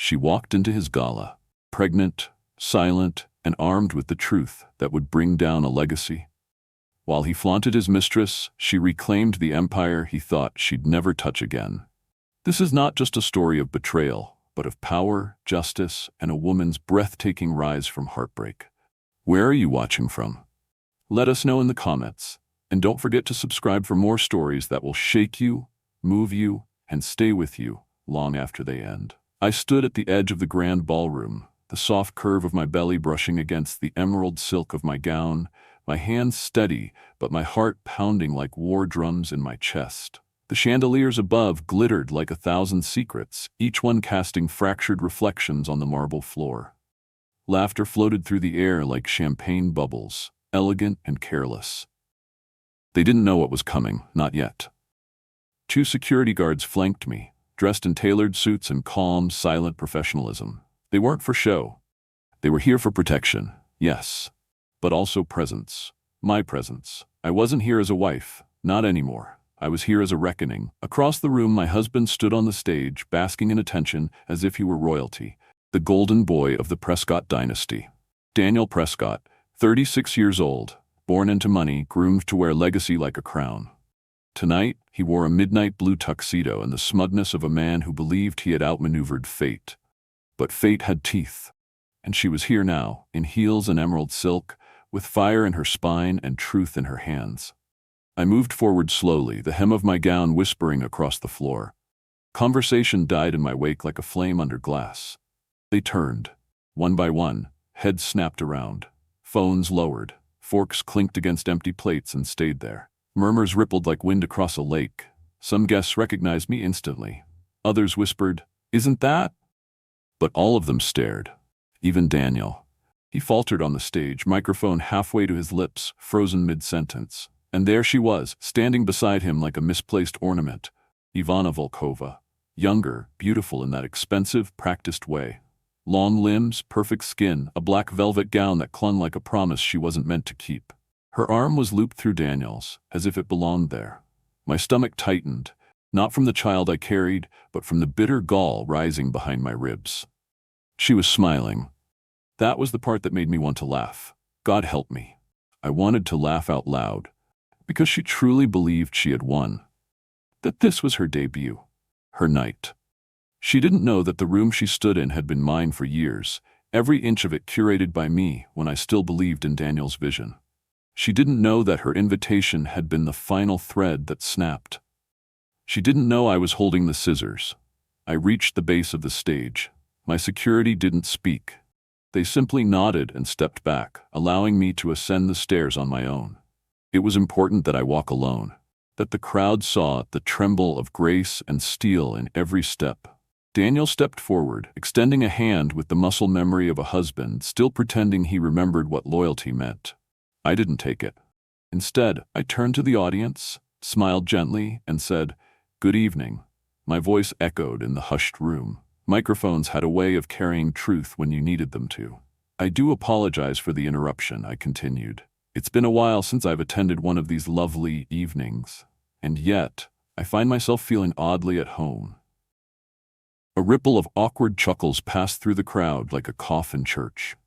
she walked into his gala, pregnant, silent, and armed with the truth that would bring down a legacy. While he flaunted his mistress, she reclaimed the empire he thought she'd never touch again. This is not just a story of betrayal, but of power, justice, and a woman's breathtaking rise from heartbreak. Where are you watching from? Let us know in the comments. And don't forget to subscribe for more stories that will shake you, move you, and stay with you long after they end. I stood at the edge of the grand ballroom, the soft curve of my belly brushing against the emerald silk of my gown, my hands steady, but my heart pounding like war drums in my chest. The chandeliers above glittered like 1,000 secrets, each one casting fractured reflections on the marble floor. Laughter floated through the air like champagne bubbles, elegant and careless. They didn't know what was coming, not yet. 2 security guards flanked me, dressed in tailored suits and calm, silent professionalism. They weren't for show. They were here for protection, yes, but also presence. My presence. I wasn't here as a wife, not anymore. I was here as a reckoning. Across the room, my husband stood on the stage, basking in attention as if he were royalty, the golden boy of the Prescott dynasty. Daniel Prescott, 36 years old, born into money, groomed to wear legacy like a crown. Tonight, he wore a midnight blue tuxedo and the smugness of a man who believed he had outmaneuvered fate. But fate had teeth, and she was here now, in heels and emerald silk, with fire in her spine and truth in her hands. I moved forward slowly, the hem of my gown whispering across the floor. Conversation died in my wake like a flame under glass. They turned. One by one, heads snapped around. Phones lowered. Forks clinked against empty plates and stayed there. Murmurs rippled like wind across a lake. Some guests recognized me instantly. Others whispered, "Isn't that?" But all of them stared. Even Daniel. He faltered on the stage, microphone halfway to his lips, frozen mid-sentence. And there she was, standing beside him like a misplaced ornament. Ivana Volkova. Younger, beautiful in that expensive, practiced way. Long limbs, perfect skin, a black velvet gown that clung like a promise she wasn't meant to keep. Her arm was looped through Daniel's, as if it belonged there. My stomach tightened, not from the child I carried, but from the bitter gall rising behind my ribs. She was smiling. That was the part that made me want to laugh. God help me. I wanted to laugh out loud, because she truly believed she had won. That this was her debut, her night. She didn't know that the room she stood in had been mine for years, every inch of it curated by me when I still believed in Daniel's vision. She didn't know that her invitation had been the final thread that snapped. She didn't know I was holding the scissors. I reached the base of the stage. My security didn't speak. They simply nodded and stepped back, allowing me to ascend the stairs on my own. It was important that I walk alone, that the crowd saw the tremble of grace and steel in every step. Daniel stepped forward, extending a hand with the muscle memory of a husband, still pretending he remembered what loyalty meant. I didn't take it. Instead, I turned to the audience, smiled gently, and said, "Good evening." My voice echoed in the hushed room. Microphones had a way of carrying truth when you needed them to. "I do apologize for the interruption," I continued. "It's been a while since I've attended one of these lovely evenings, and yet I find myself feeling oddly at home." A ripple of awkward chuckles passed through the crowd like a cough in church.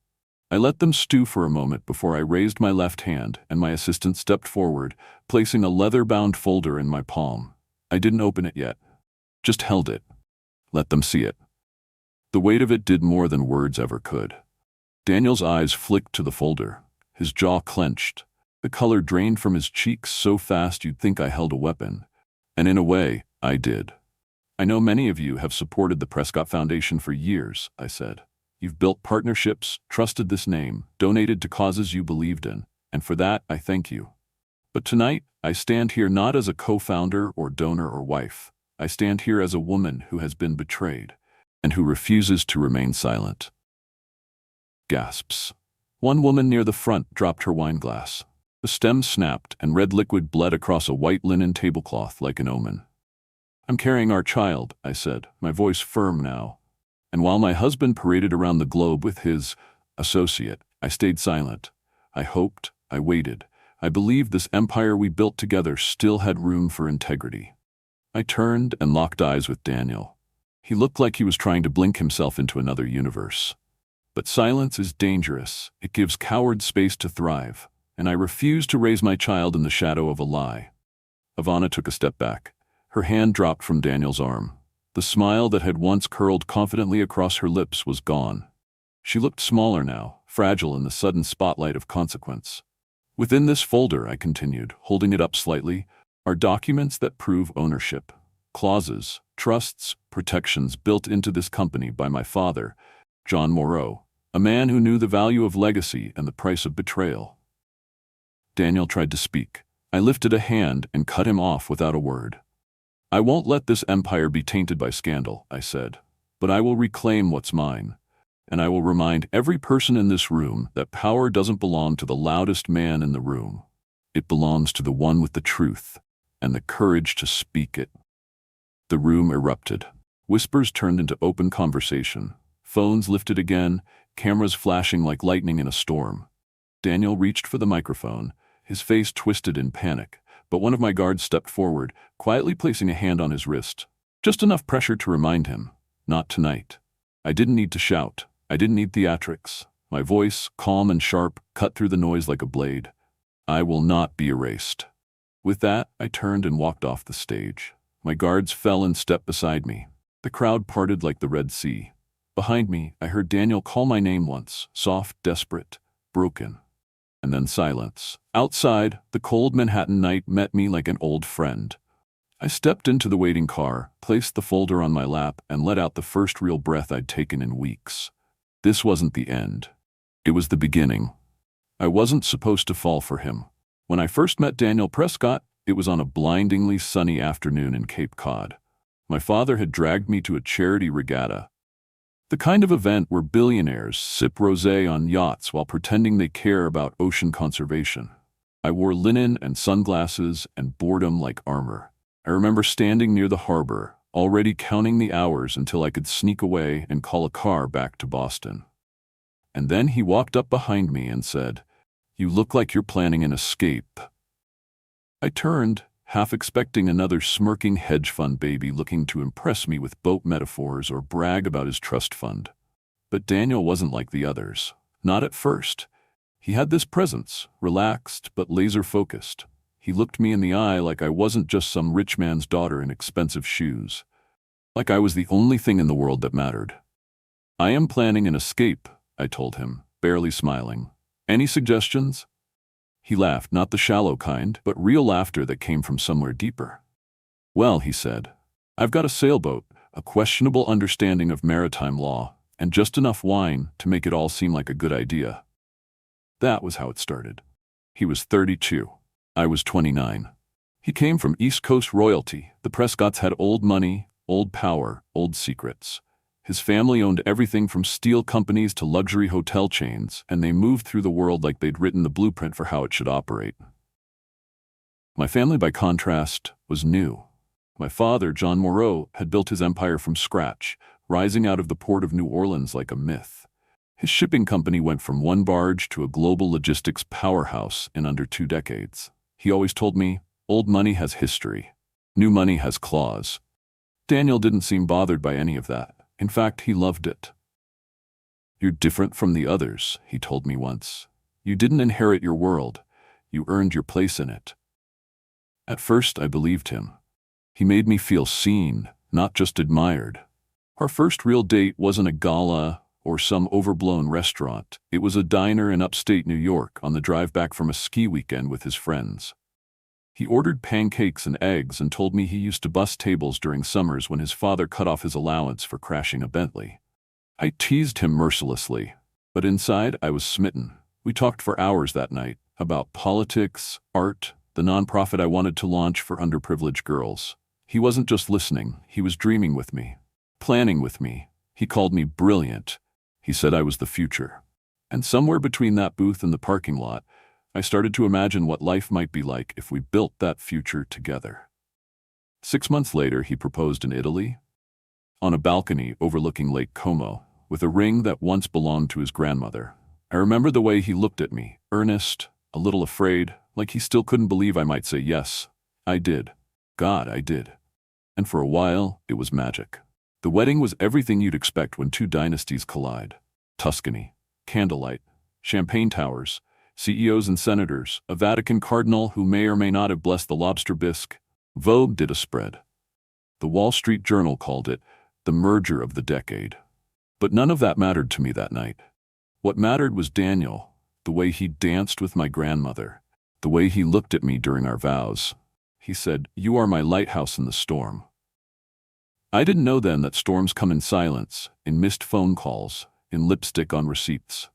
I let them stew for a moment before I raised my left hand and my assistant stepped forward, placing a leather-bound folder in my palm. I didn't open it yet, just held it. Let them see it. The weight of it did more than words ever could. Daniel's eyes flicked to the folder. His jaw clenched. The color drained from his cheeks so fast you'd think I held a weapon. And in a way, I did. "I know many of you have supported the Prescott Foundation for years," I said. "You've built partnerships, trusted this name, donated to causes you believed in, and for that, I thank you. But tonight, I stand here not as a co-founder or donor or wife. I stand here as a woman who has been betrayed, and who refuses to remain silent." Gasps. One woman near the front dropped her wine glass. The stem snapped, and red liquid bled across a white linen tablecloth like an omen. "I'm carrying our child," I said, my voice firm now. And while my husband paraded around the globe with his associate, I stayed silent. I hoped, I waited. I believed this empire we built together still had room for integrity. I turned and locked eyes with Daniel. He looked like he was trying to blink himself into another universe. But silence is dangerous. It gives cowards space to thrive, and I refuse to raise my child in the shadow of a lie. Ivana took a step back. Her hand dropped from Daniel's arm. The smile that had once curled confidently across her lips was gone. She looked smaller now, fragile in the sudden spotlight of consequence. Within this folder, I continued, holding it up slightly, are documents that prove ownership. Clauses, trusts, protections built into this company by my father, John Moreau, a man who knew the value of legacy and the price of betrayal. Daniel tried to speak. I lifted a hand and cut him off without a word. I won't let this empire be tainted by scandal, I said, but I will reclaim what's mine. And I will remind every person in this room that power doesn't belong to the loudest man in the room. It belongs to the one with the truth and the courage to speak it. The room erupted. Whispers turned into open conversation. Phones lifted again, cameras flashing like lightning in a storm. Daniel reached for the microphone, his face twisted in panic, but one of my guards stepped forward, quietly placing a hand on his wrist. Just enough pressure to remind him, not tonight. I didn't need to shout. I didn't need theatrics. My voice, calm and sharp, cut through the noise like a blade. I will not be erased. With that, I turned and walked off the stage. My guards fell in step beside me. The crowd parted like the Red Sea. Behind me, I heard Daniel call my name once, soft, desperate, broken. And then silence. Outside, the cold Manhattan night met me like an old friend. I stepped into the waiting car, placed the folder on my lap, and let out the first real breath I'd taken in weeks. This wasn't the end. It was the beginning. I wasn't supposed to fall for him. When I first met Daniel Prescott, it was on a blindingly sunny afternoon in Cape Cod. My father had dragged me to a charity regatta. The kind of event where billionaires sip rosé on yachts while pretending they care about ocean conservation. I wore linen and sunglasses and boredom like armor. I remember standing near the harbor, already counting the hours until I could sneak away and call a car back to Boston. And then he walked up behind me and said, "You look like you're planning an escape." I turned, half expecting another smirking hedge fund baby looking to impress me with boat metaphors or brag about his trust fund. But Daniel wasn't like the others. Not at first. He had this presence, relaxed but laser-focused. He looked me in the eye like I wasn't just some rich man's daughter in expensive shoes. Like I was the only thing in the world that mattered. "I am planning an escape," I told him, barely smiling. "Any suggestions?" He laughed, not the shallow kind, but real laughter that came from somewhere deeper. "Well," he said, "I've got a sailboat, a questionable understanding of maritime law, and just enough wine to make it all seem like a good idea." That was how it started. He was 32. I was 29. He came from East Coast royalty. The Prescotts had old money, old power, old secrets. His family owned everything from steel companies to luxury hotel chains, and they moved through the world like they'd written the blueprint for how it should operate. My family, by contrast, was new. My father, John Moreau, had built his empire from scratch, rising out of the port of New Orleans like a myth. His shipping company went from one barge to a global logistics powerhouse in under 2 decades. He always told me, old money has history. New money has claws. Daniel didn't seem bothered by any of that. In fact, he loved it. "You're different from the others," he told me once. "You didn't inherit your world. You earned your place in it." At first, I believed him. He made me feel seen, not just admired. Our first real date wasn't a gala or some overblown restaurant. It was a diner in upstate New York on the drive back from a ski weekend with his friends. He ordered pancakes and eggs and told me he used to bus tables during summers when his father cut off his allowance for crashing a Bentley. I teased him mercilessly, but inside I was smitten. We talked for hours that night about politics, art, the nonprofit I wanted to launch for underprivileged girls. He wasn't just listening, he was dreaming with me, planning with me. He called me brilliant. He said I was the future. And somewhere between that booth and the parking lot, I started to imagine what life might be like if we built that future together. 6 months later, he proposed in Italy, on a balcony overlooking Lake Como, with a ring that once belonged to his grandmother. I remember the way he looked at me, earnest, a little afraid, like he still couldn't believe I might say yes. I did. God, I did. And for a while, it was magic. The wedding was everything you'd expect when two dynasties collide. Tuscany, candlelight, champagne towers, CEOs and senators, a Vatican cardinal who may or may not have blessed the lobster bisque. Vogue did a spread. The Wall Street Journal called it the merger of the decade. But none of that mattered to me that night. What mattered was Daniel, the way he danced with my grandmother, the way he looked at me during our vows. He said, "You are my lighthouse in the storm." I didn't know then that storms come in silence, in missed phone calls, in lipstick on receipts.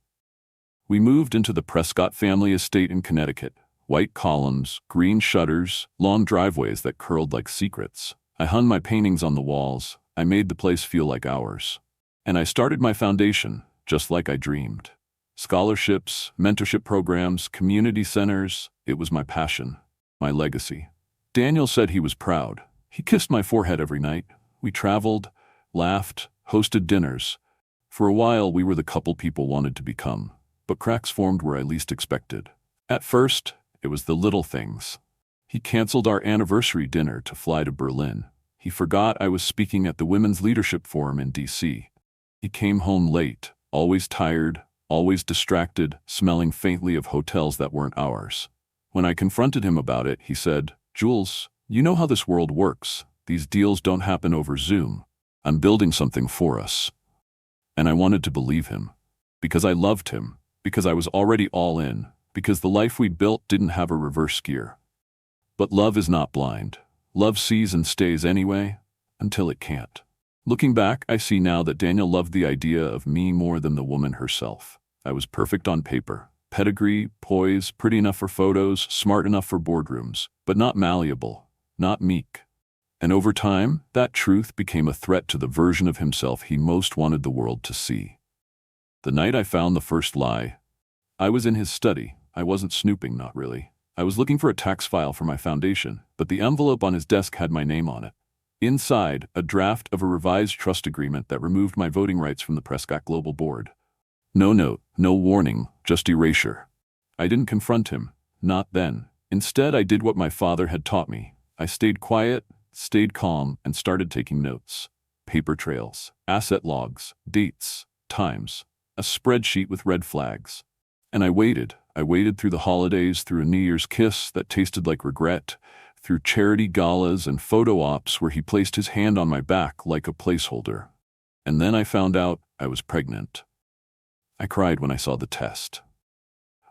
We moved into the Prescott family estate in Connecticut. White columns, green shutters, long driveways that curled like secrets. I hung my paintings on the walls. I made the place feel like ours. And I started my foundation, just like I dreamed. Scholarships, mentorship programs, community centers. It was my passion, my legacy. Daniel said he was proud. He kissed my forehead every night. We traveled, laughed, hosted dinners. For a while, we were the couple people wanted to become. But cracks formed where I least expected. At first, it was the little things. He canceled our anniversary dinner to fly to Berlin. He forgot I was speaking at the Women's Leadership Forum in D.C. He came home late, always tired, always distracted, smelling faintly of hotels that weren't ours. When I confronted him about it, he said, "Jules, you know how this world works. These deals don't happen over Zoom. I'm building something for us." And I wanted to believe him. Because I loved him. Because I was already all in. Because the life we built didn't have a reverse gear. But love is not blind. Love sees and stays anyway, until it can't. Looking back, I see now that Daniel loved the idea of me more than the woman herself. I was perfect on paper. Pedigree, poise, pretty enough for photos, smart enough for boardrooms, but not malleable, not meek. And over time, that truth became a threat to the version of himself he most wanted the world to see. The night I found the first lie, I was in his study. I wasn't snooping, not really. I was looking for a tax file for my foundation, but the envelope on his desk had my name on it. Inside, a draft of a revised trust agreement that removed my voting rights from the Prescott Global Board. No note, no warning, just erasure. I didn't confront him, not then. Instead, I did what my father had taught me. I stayed quiet, stayed calm, and started taking notes. Paper trails, asset logs, dates, times, a spreadsheet with red flags. And I waited through the holidays, through a New Year's kiss that tasted like regret, through charity galas and photo ops where he placed his hand on my back like a placeholder. And then I found out I was pregnant. I cried when I saw the test.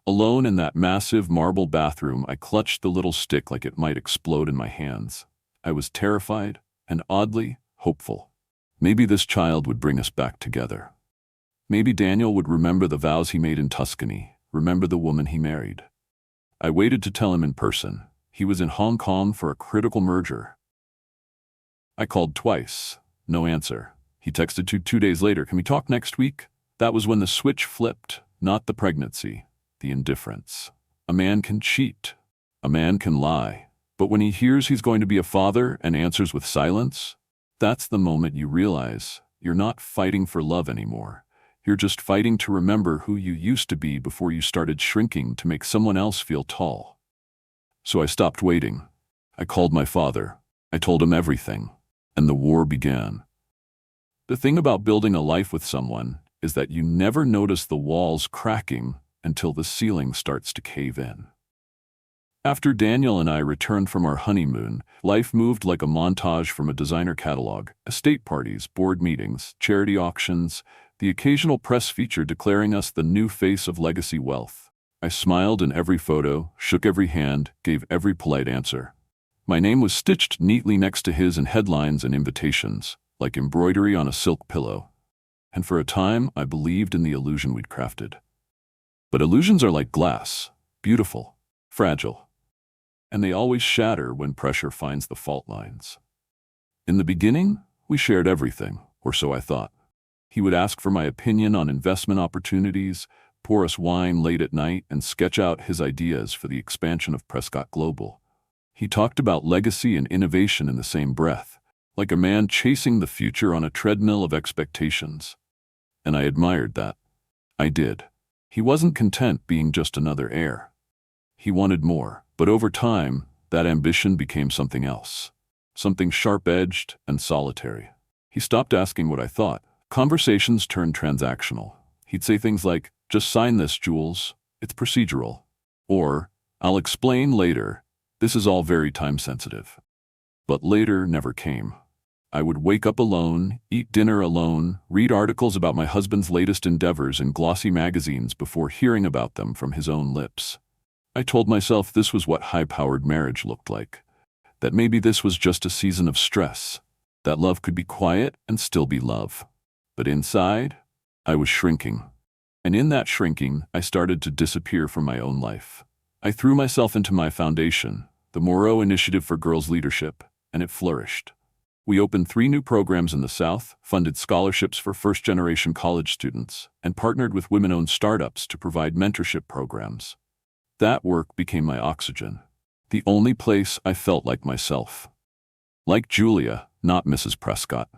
Alone in that massive marble bathroom, I clutched the little stick like it might explode in my hands. I was terrified and oddly hopeful. Maybe this child would bring us back together. Maybe Daniel would remember the vows he made in Tuscany, remember the woman he married. I waited to tell him in person. He was in Hong Kong for a critical merger. I called twice. No answer. He texted 2 days later, "Can we talk next week?" That was when the switch flipped, not the pregnancy, the indifference. A man can cheat. A man can lie. But when he hears he's going to be a father and answers with silence, that's the moment you realize you're not fighting for love anymore. You're just fighting to remember who you used to be before you started shrinking to make someone else feel tall. So I stopped waiting. I called my father. I told him everything. And the war began. The thing about building a life with someone is that you never notice the walls cracking until the ceiling starts to cave in. After Daniel and I returned from our honeymoon, life moved like a montage from a designer catalog. Estate parties, board meetings, charity auctions, the occasional press feature declaring us the new face of legacy wealth. I smiled in every photo, shook every hand, gave every polite answer. My name was stitched neatly next to his in headlines and invitations, like embroidery on a silk pillow. And for a time, I believed in the illusion we'd crafted. But illusions are like glass, beautiful, fragile. And they always shatter when pressure finds the fault lines. In the beginning, we shared everything, or so I thought. He would ask for my opinion on investment opportunities, pour us wine late at night, and sketch out his ideas for the expansion of Prescott Global. He talked about legacy and innovation in the same breath, like a man chasing the future on a treadmill of expectations. And I admired that. I did. He wasn't content being just another heir. He wanted more, but over time, that ambition became something else. Something sharp-edged and solitary. He stopped asking what I thought. Conversations turned transactional. He'd say things like, "Just sign this, Jules. It's procedural." Or, "I'll explain later. This is all very time-sensitive." But later never came. I would wake up alone, eat dinner alone, read articles about my husband's latest endeavors in glossy magazines before hearing about them from his own lips. I told myself this was what high-powered marriage looked like. That maybe this was just a season of stress. That love could be quiet and still be love. But inside, I was shrinking. And in that shrinking, I started to disappear from my own life. I threw myself into my foundation, the Moreau Initiative for Girls Leadership, and it flourished. We opened 3 new programs in the South, funded scholarships for first-generation college students, and partnered with women-owned startups to provide mentorship programs. That work became my oxygen, the only place I felt like myself. Like Julia, not Mrs. Prescott.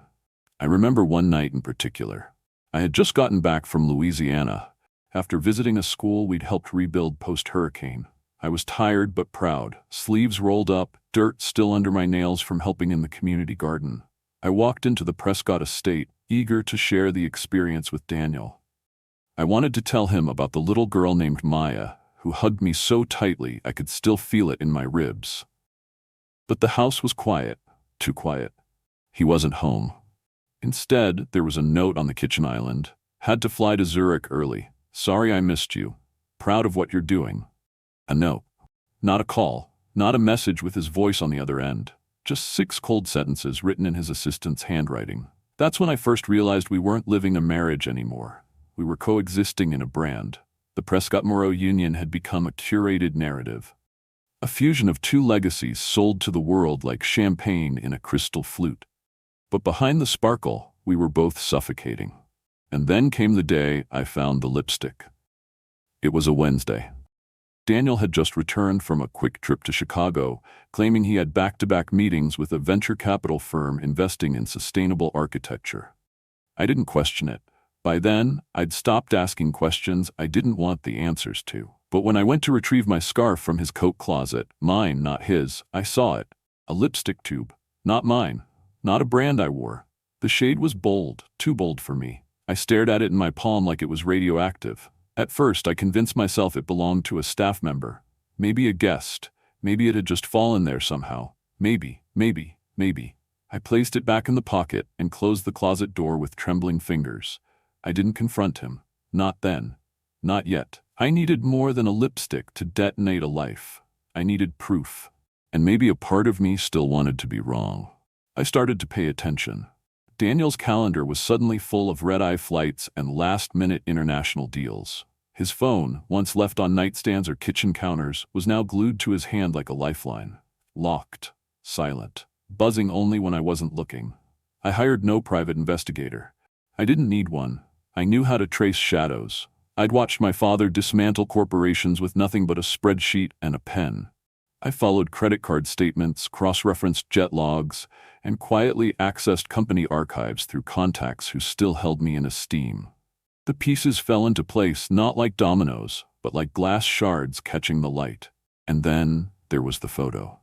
I remember one night in particular. I had just gotten back from Louisiana, after visiting a school we'd helped rebuild post-hurricane. I was tired but proud, sleeves rolled up, dirt still under my nails from helping in the community garden. I walked into the Prescott estate, eager to share the experience with Daniel. I wanted to tell him about the little girl named Maya, who hugged me so tightly I could still feel it in my ribs. But the house was quiet, too quiet. He wasn't home. Instead, there was a note on the kitchen island. "Had to fly to Zurich early. Sorry I missed you. Proud of what you're doing." A note. Not a call. Not a message with his voice on the other end. Just 6 cold sentences written in his assistant's handwriting. That's when I first realized we weren't living a marriage anymore. We were coexisting in a brand. The Prescott-Moreau Union had become a curated narrative. A fusion of 2 legacies sold to the world like champagne in a crystal flute. But behind the sparkle, we were both suffocating. And then came the day I found the lipstick. It was a Wednesday. Daniel had just returned from a quick trip to Chicago, claiming he had back-to-back meetings with a venture capital firm investing in sustainable architecture. I didn't question it. By then, I'd stopped asking questions I didn't want the answers to. But when I went to retrieve my scarf from his coat closet, mine, not his, I saw it. A lipstick tube. Not mine. Not a brand I wore. The shade was bold, too bold for me. I stared at it in my palm like it was radioactive. At first, I convinced myself it belonged to a staff member. Maybe a guest. Maybe it had just fallen there somehow. Maybe. I placed it back in the pocket and closed the closet door with trembling fingers. I didn't confront him. Not then. Not yet. I needed more than a lipstick to detonate a life. I needed proof. And maybe a part of me still wanted to be wrong. I started to pay attention. Daniel's calendar was suddenly full of red-eye flights and last-minute international deals. His phone, once left on nightstands or kitchen counters, was now glued to his hand like a lifeline. Locked. Silent. Buzzing only when I wasn't looking. I hired no private investigator. I didn't need one. I knew how to trace shadows. I'd watched my father dismantle corporations with nothing but a spreadsheet and a pen. I followed credit card statements, cross-referenced jet logs, and quietly accessed company archives through contacts who still held me in esteem. The pieces fell into place not like dominoes, but like glass shards catching the light. And then there was the photo.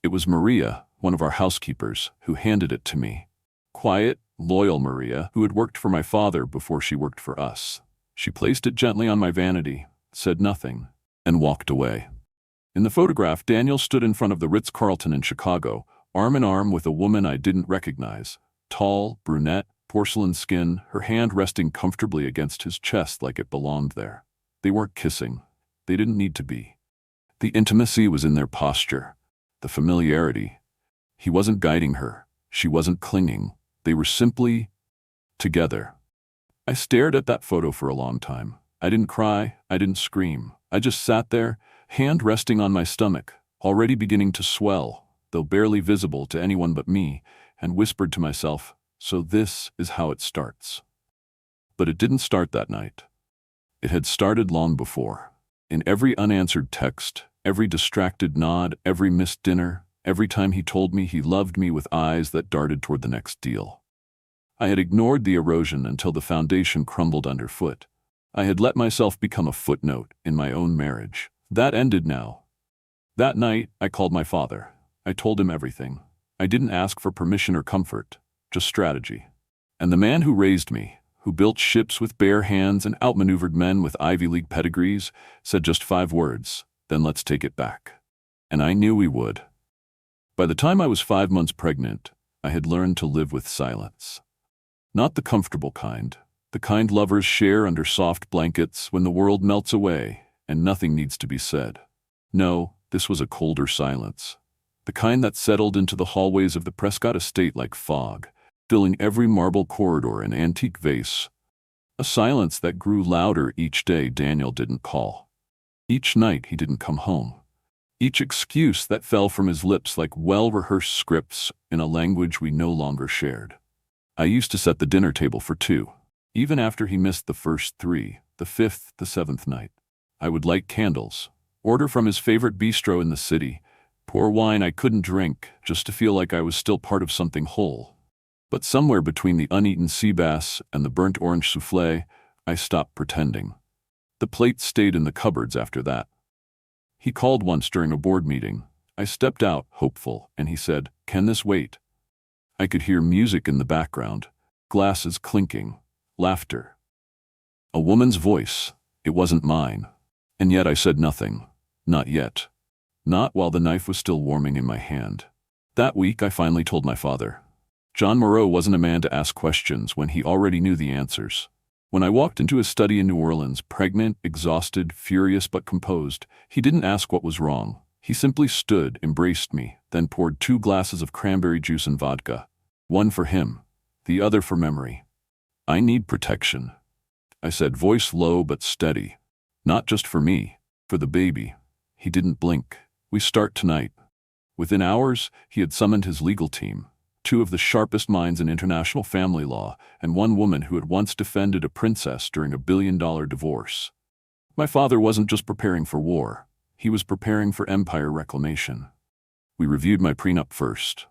It was Maria, one of our housekeepers, who handed it to me. Quiet, loyal Maria, who had worked for my father before she worked for us. She placed it gently on my vanity, said nothing, and walked away. In the photograph, Daniel stood in front of the Ritz-Carlton in Chicago, arm in arm with a woman I didn't recognize. Tall, brunette, porcelain skin, her hand resting comfortably against his chest like it belonged there. They weren't kissing. They didn't need to be. The intimacy was in their posture, the familiarity. He wasn't guiding her. She wasn't clinging. They were simply together. I stared at that photo for a long time. I didn't cry. I didn't scream. I just sat there, hand resting on my stomach, already beginning to swell, though barely visible to anyone but me, and whispered to myself, "So this is how it starts." But it didn't start that night. It had started long before. In every unanswered text, every distracted nod, every missed dinner, every time he told me he loved me with eyes that darted toward the next deal. I had ignored the erosion until the foundation crumbled underfoot. I had let myself become a footnote in my own marriage. That ended now. That night, I called my father. I told him everything. I didn't ask for permission or comfort. just strategy. And the man who raised me, who built ships with bare hands and outmaneuvered men with Ivy League pedigrees, said just 5 words, "Then let's take it back." And I knew we would. By the time I was 5 months pregnant, I had learned to live with silence. Not the comfortable kind, the kind lovers share under soft blankets when the world melts away and nothing needs to be said. No, this was a colder silence. The kind that settled into the hallways of the Prescott estate like fog, filling every marble corridor and antique vase. A silence that grew louder each day Daniel didn't call. Each night he didn't come home. Each excuse that fell from his lips like well-rehearsed scripts in a language we no longer shared. I used to set the dinner table for 2. Even after he missed the first 3, the 5th, the 7th night. I would light candles, order from his favorite bistro in the city, pour wine I couldn't drink just to feel like I was still part of something whole. But somewhere between the uneaten sea bass and the burnt orange soufflé, I stopped pretending. The plates stayed in the cupboards after that. He called once during a board meeting. I stepped out, hopeful, and he said, "Can this wait?" I could hear music in the background, glasses clinking, laughter. A woman's voice. It wasn't mine. And yet I said nothing. Not yet. Not while the knife was still warming in my hand. That week I finally told my father. John Moreau wasn't a man to ask questions when he already knew the answers. When I walked into his study in New Orleans, pregnant, exhausted, furious but composed, he didn't ask what was wrong. He simply stood, embraced me, then poured 2 glasses of cranberry juice and vodka. One for him, the other for memory. "I need protection," I said, voice low but steady. "Not just for me, for the baby." He didn't blink. "We start tonight." Within hours, he had summoned his legal team. 2 of the sharpest minds in international family law, and 1 woman who had once defended a princess during a billion-dollar divorce. My father wasn't just preparing for war. He was preparing for empire reclamation. We reviewed my prenup first.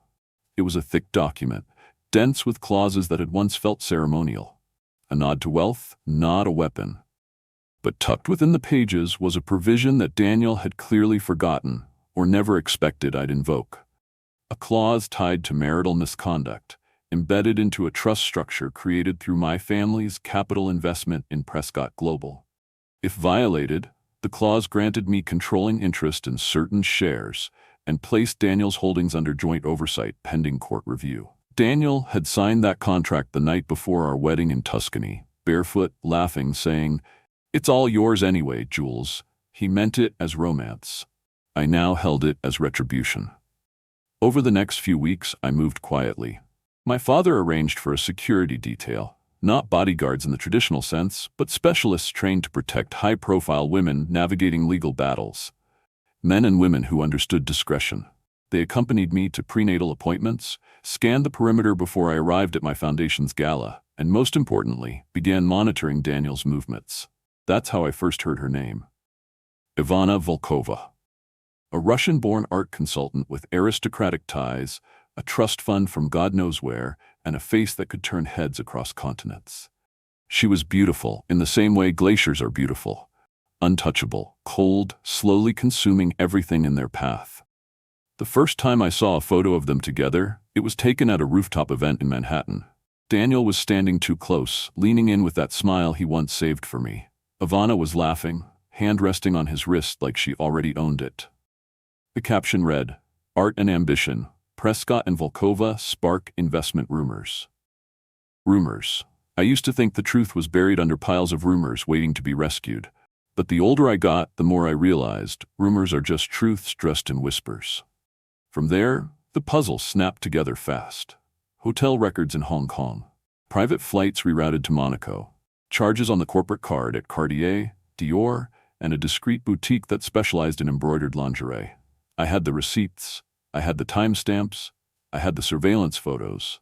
It was a thick document, dense with clauses that had once felt ceremonial. A nod to wealth, not a weapon. But tucked within the pages was a provision that Daniel had clearly forgotten, or never expected I'd invoke. A clause tied to marital misconduct, embedded into a trust structure created through my family's capital investment in Prescott Global. If violated, the clause granted me controlling interest in certain shares and placed Daniel's holdings under joint oversight pending court review. Daniel had signed that contract the night before our wedding in Tuscany, barefoot, laughing, saying, "It's all yours anyway, Jules." He meant it as romance. I now held it as retribution. Over the next few weeks, I moved quietly. My father arranged for a security detail, not bodyguards in the traditional sense, but specialists trained to protect high-profile women navigating legal battles. Men and women who understood discretion. They accompanied me to prenatal appointments, scanned the perimeter before I arrived at my foundation's gala, and most importantly, began monitoring Daniel's movements. That's how I first heard her name. Ivana Volkova. A Russian-born art consultant with aristocratic ties, a trust fund from God knows where, and a face that could turn heads across continents. She was beautiful in the same way glaciers are beautiful. Untouchable, cold, slowly consuming everything in their path. The first time I saw a photo of them together, it was taken at a rooftop event in Manhattan. Daniel was standing too close, leaning in with that smile he once saved for me. Ivana was laughing, hand resting on his wrist like she already owned it. The caption read, "Art and Ambition, Prescott and Volkova spark investment rumors." Rumors. I used to think the truth was buried under piles of rumors waiting to be rescued. But the older I got, the more I realized rumors are just truths dressed in whispers. From there, the puzzle snapped together fast. Hotel records in Hong Kong. Private flights rerouted to Monaco. Charges on the corporate card at Cartier, Dior, and a discreet boutique that specialized in embroidered lingerie. I had the receipts, I had the timestamps, I had the surveillance photos.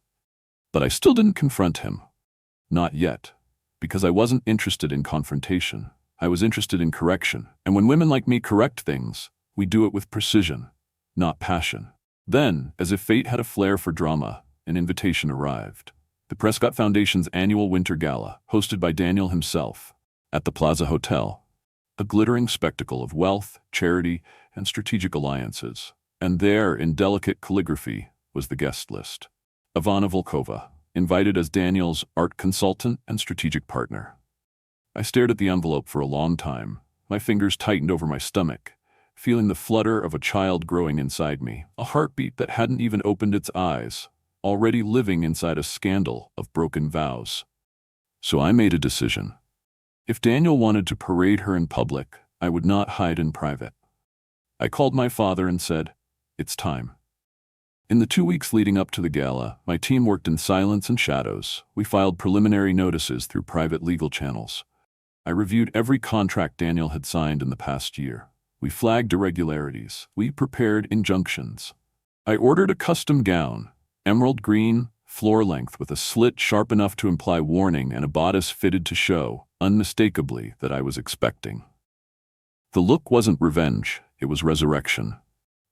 But I still didn't confront him. Not yet. Because I wasn't interested in confrontation. I was interested in correction. And when women like me correct things, we do it with precision, not passion. Then, as if fate had a flair for drama, an invitation arrived. The Prescott Foundation's annual winter gala, hosted by Daniel himself, at the Plaza Hotel. A glittering spectacle of wealth, charity, and strategic alliances. And there, in delicate calligraphy, was the guest list. Ivana Volkova, invited as Daniel's art consultant and strategic partner. I stared at the envelope for a long time. My fingers tightened over my stomach, feeling the flutter of a child growing inside me, a heartbeat that hadn't even opened its eyes, already living inside a scandal of broken vows. So I made a decision. If Daniel wanted to parade her in public, I would not hide in private. I called my father and said, "It's time." In the 2 weeks leading up to the gala, my team worked in silence and shadows. We filed preliminary notices through private legal channels. I reviewed every contract Daniel had signed in the past year. We flagged irregularities. We prepared injunctions. I ordered a custom gown, emerald green, floor length with a slit sharp enough to imply warning and a bodice fitted to show, unmistakably, that I was expecting. The look wasn't revenge, it was resurrection.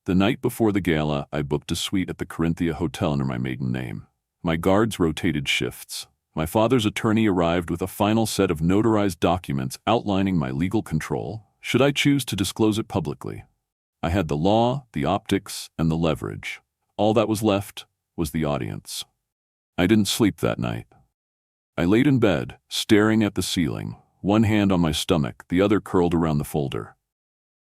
The night before the gala, I booked a suite at the Corinthia Hotel under my maiden name. My guards rotated shifts. My father's attorney arrived with a final set of notarized documents outlining my legal control, should I choose to disclose it publicly. I had the law, the optics, and the leverage. All that was left was the audience. I didn't sleep that night. I laid in bed, staring at the ceiling, one hand on my stomach, the other curled around the folder.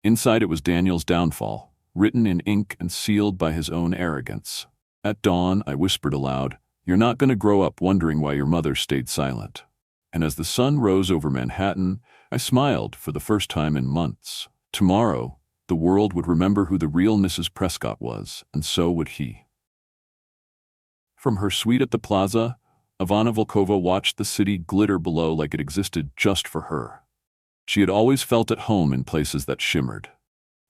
Inside it was Daniel's downfall, written in ink and sealed by his own arrogance. At dawn, I whispered aloud, "You're not going to grow up wondering why your mother stayed silent." And as the sun rose over Manhattan, I smiled for the first time in months. Tomorrow, the world would remember who the real Mrs. Prescott was, and so would he. From her suite at the plaza, Ivana Volkova watched the city glitter below like it existed just for her. She had always felt at home in places that shimmered.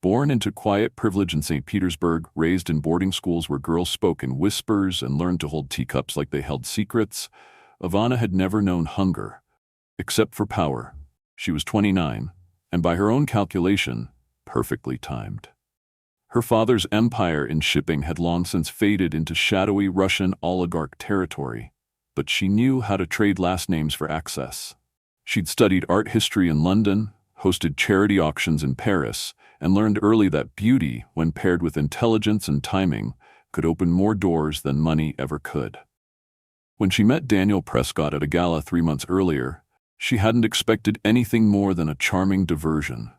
Born into quiet privilege in St. Petersburg, raised in boarding schools where girls spoke in whispers and learned to hold teacups like they held secrets, Ivana had never known hunger, except for power. She was 29, and by her own calculation, perfectly timed. Her father's empire in shipping had long since faded into shadowy Russian oligarch territory, but she knew how to trade last names for access. She'd studied art history in London, hosted charity auctions in Paris, and learned early that beauty, when paired with intelligence and timing, could open more doors than money ever could. When she met Daniel Prescott at a gala 3 months earlier, she hadn't expected anything more than a charming diversion.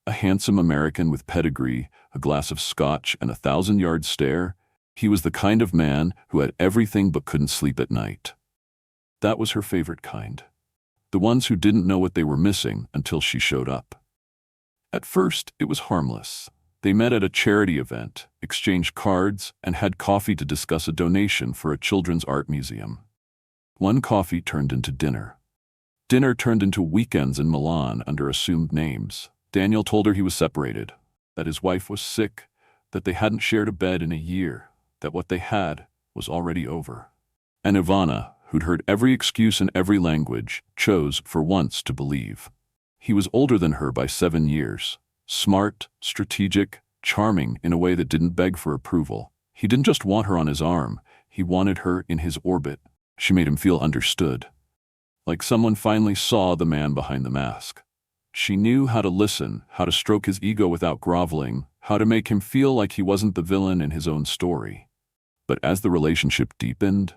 A handsome American with pedigree, a glass of scotch, and a 1,000-yard stare, he was the kind of man who had everything but couldn't sleep at night. That was her favorite kind. The ones who didn't know what they were missing until she showed up. At first, it was harmless. They met at a charity event, exchanged cards, and had coffee to discuss a donation for a children's art museum. One coffee turned into dinner. Dinner turned into weekends in Milan under assumed names. Daniel told her he was separated, that his wife was sick, that they hadn't shared a bed in a year, that what they had was already over. And Ivana, who'd heard every excuse in every language, chose for once to believe. He was older than her by 7 years. Smart, strategic, charming in a way that didn't beg for approval. He didn't just want her on his arm, he wanted her in his orbit. She made him feel understood. Like someone finally saw the man behind the mask. She knew how to listen, how to stroke his ego without groveling, how to make him feel like he wasn't the villain in his own story. But as the relationship deepened,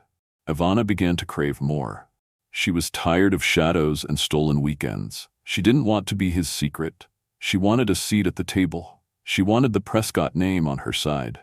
Ivana began to crave more. She was tired of shadows and stolen weekends. She didn't want to be his secret. She wanted a seat at the table. She wanted the Prescott name on her side.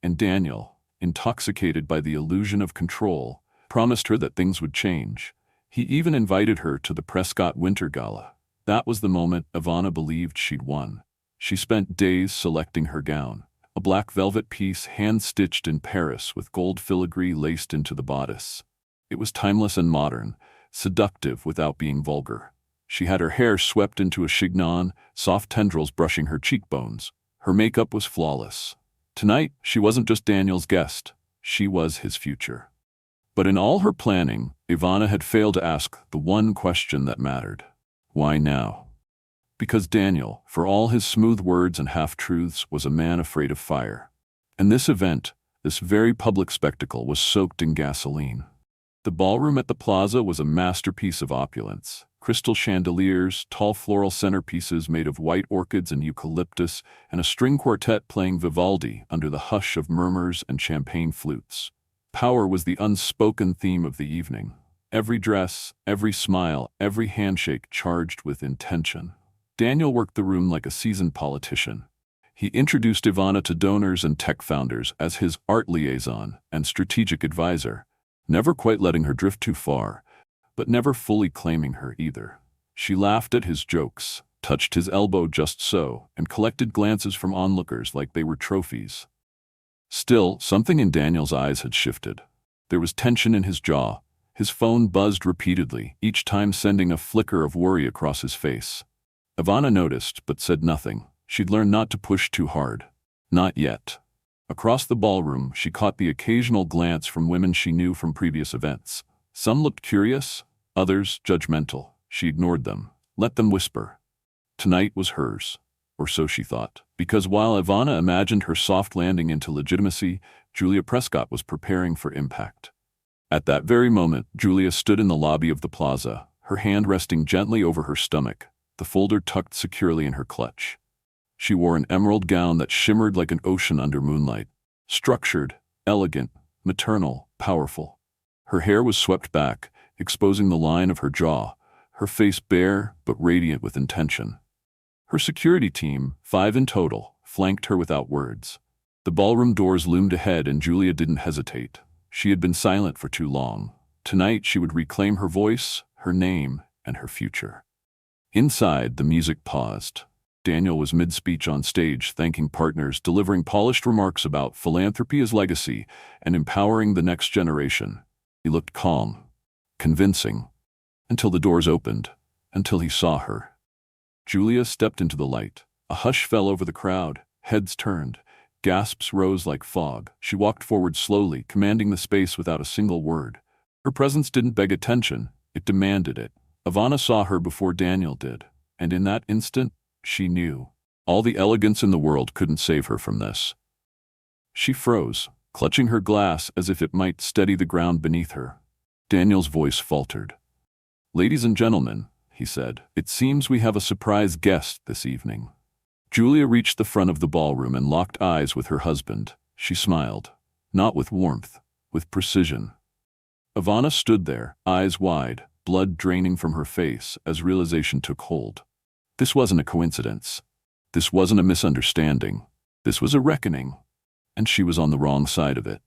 And Daniel, intoxicated by the illusion of control, promised her that things would change. He even invited her to the Prescott Winter Gala. That was the moment Ivana believed she'd won. She spent days selecting her gown, a black velvet piece hand-stitched in Paris with gold filigree laced into the bodice. It was timeless and modern, seductive without being vulgar. She had her hair swept into a chignon, soft tendrils brushing her cheekbones. Her makeup was flawless. Tonight, she wasn't just Daniel's guest. She was his future. But in all her planning, Ivana had failed to ask the one question that mattered. Why now? Because Daniel, for all his smooth words and half-truths, was a man afraid of fire. And this event, this very public spectacle, was soaked in gasoline. The ballroom at the plaza was a masterpiece of opulence. Crystal chandeliers, tall floral centerpieces made of white orchids and eucalyptus, and a string quartet playing Vivaldi under the hush of murmurs and champagne flutes. Power was the unspoken theme of the evening. Every dress, every smile, every handshake charged with intention. Daniel worked the room like a seasoned politician. He introduced Ivana to donors and tech founders as his art liaison and strategic advisor, never quite letting her drift too far, but never fully claiming her either. She laughed at his jokes, touched his elbow just so, and collected glances from onlookers like they were trophies. Still, something in Daniel's eyes had shifted. There was tension in his jaw. His phone buzzed repeatedly, each time sending a flicker of worry across his face. Ivana noticed, but said nothing. She'd learned not to push too hard. Not yet. Across the ballroom, she caught the occasional glance from women she knew from previous events. Some looked curious, others judgmental. She ignored them, let them whisper. Tonight was hers, or so she thought, because while Ivana imagined her soft landing into legitimacy, Julia Prescott was preparing for impact. At that very moment, Julia stood in the lobby of the plaza, her hand resting gently over her stomach, the folder tucked securely in her clutch. She wore an emerald gown that shimmered like an ocean under moonlight. Structured, elegant, maternal, powerful. Her hair was swept back, exposing the line of her jaw, her face bare but radiant with intention. Her security team, 5 in total, flanked her without words. The ballroom doors loomed ahead and Julia didn't hesitate. She had been silent for too long. Tonight she would reclaim her voice, her name, and her future. Inside, the music paused. Daniel was mid-speech on stage, thanking partners, delivering polished remarks about philanthropy as legacy and empowering the next generation. He looked calm, convincing, until the doors opened, until he saw her. Julia stepped into the light. A hush fell over the crowd, heads turned, gasps rose like fog. She walked forward slowly, commanding the space without a single word. Her presence didn't beg attention, it demanded it. Ivana saw her before Daniel did, and in that instant, she knew. All the elegance in the world couldn't save her from this. She froze, clutching her glass as if it might steady the ground beneath her. Daniel's voice faltered. "Ladies and gentlemen," he said, "it seems we have a surprise guest this evening." Julia reached the front of the ballroom and locked eyes with her husband. She smiled, not with warmth, with precision. Ivana stood there, eyes wide, blood draining from her face as realization took hold. This wasn't a coincidence. This wasn't a misunderstanding. This was a reckoning. And she was on the wrong side of it.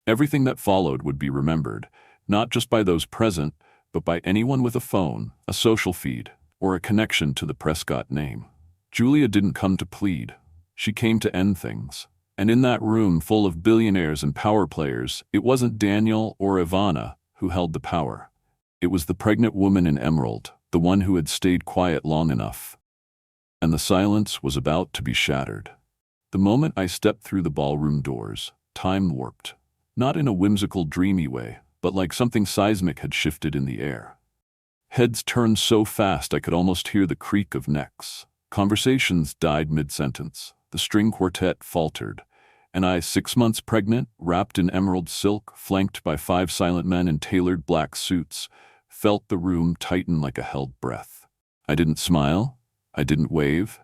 Everything that followed would be remembered, not just by those present, but by anyone with a phone, a social feed, or a connection to the Prescott name. Julia didn't come to plead. She came to end things. And in that room full of billionaires and power players, it wasn't Daniel or Ivana who held the power. It was the pregnant woman in emerald, the one who had stayed quiet long enough. And the silence was about to be shattered. The moment I stepped through the ballroom doors, time warped. Not in a whimsical, dreamy way, but like something seismic had shifted in the air. Heads turned so fast I could almost hear the creak of necks. Conversations died mid-sentence. The string quartet faltered. And I, 6 months pregnant, wrapped in emerald silk, flanked by 5 silent men in tailored black suits, felt the room tighten like a held breath. I didn't smile. I didn't wave.